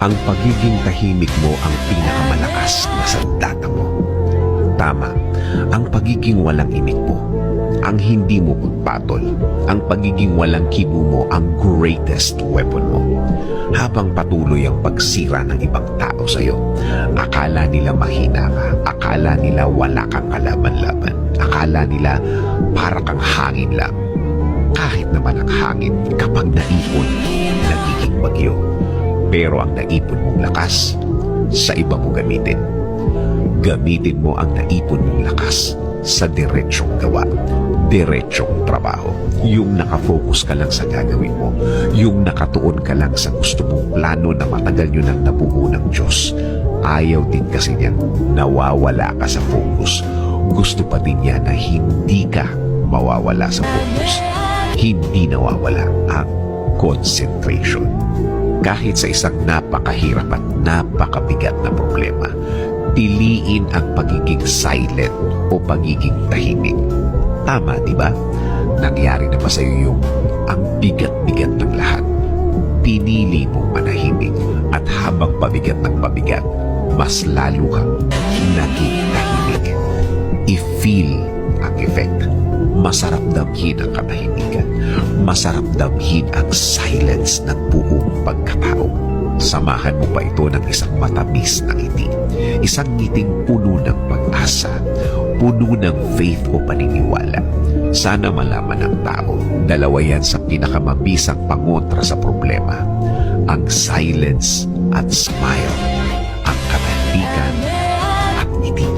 Ang pagiging tahimik mo ang pinakamalakas na sandata mo. Tama, ang pagiging walang imik mo, ang hindi mo pagpatol, ang pagiging walang kibo mo ang greatest weapon mo. Habang patuloy ang pagsira ng ibang tao sa'yo, akala nila mahina ka, akala nila wala kang kalaban-laban, akala nila para kang hangin lang. Kahit naman ang hangin kapag naipon, nagiging bagyo. Pero ang naipon mong lakas, sa iba mo gamitin. Gamitin mo ang naipon mong lakas sa diretsong gawa, diretsong trabaho. Yung nakafocus ka lang sa gagawin mo, yung nakatuon ka lang sa gusto mong plano na matagal nyo nang nabuo ng Diyos. Ayaw din kasi niyan nawawala ka sa focus. Gusto pa din niya na hindi ka mawawala sa focus. Hindi nawawala ang concentration. Kahit sa isang napakahirap at napakabigat na problema, piliin ang pagiging silent o pagiging tahimik. Tama, di ba? Nangyari na ba sa iyo yung ang bigat-bigat ng lahat? Pinili mong manahimik at habang pabigat ng pabigat, mas lalo kang naging tahimik. I-feel ang effect. Masarap damhin ang katahimikan. Masarap damhin ang silence ng buong pagkatao. Samahan mo pa ito ng isang matamis na ngiti. Isang ngiting puno ng pag-asa, puno ng faith o paniniwala. Sana malaman ng tao, dalawa yan sa pinakamabisang pangontra sa problema. Ang silence at smile, ang katahimikan at ngiti.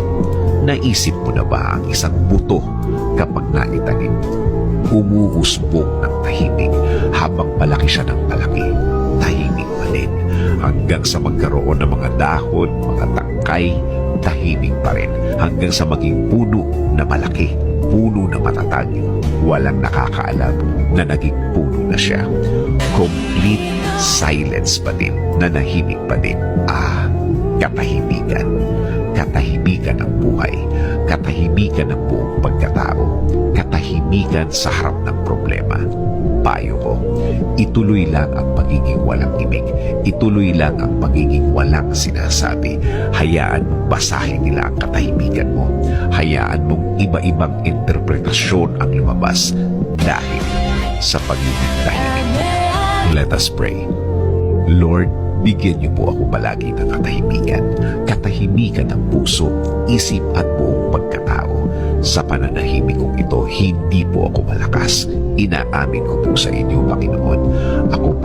Naisip mo na ba ang isang buto kapag naitanim? Umuusbong ng tahimik habang palaki siya ng palaki. Tahimik pa din. Hanggang sa magkaroon ng mga dahon, mga tangkay, tahimik pa rin. Hanggang sa maging puno na malaki, puno na matatag. Walang nakakaalam na naging puno na siya. Complete silence pa din, nanahimik pa din. Katahimikan. Katahimikan ng buhay. Katahimikan ng buong pagkatao. Katahimikan sa harap ng problema. Payo ko, ituloy lang ang pagiging walang imik. Ituloy lang ang pagiging walang sinasabi. Hayaan mong basahin nila ang katahimikan mo. Hayaan mong iba-ibang interpretasyon ang lumabas dahil sa pagiging tahimik mo. Let us pray. Lord, bigyan niyo po ako palagi ng katahimikan. Katahimikan ng puso, isip at buong pagkatao. Sa pananahimik kong ito, hindi po ako malakas. Inaamin ko po sa inyo, Panginoon. Ako po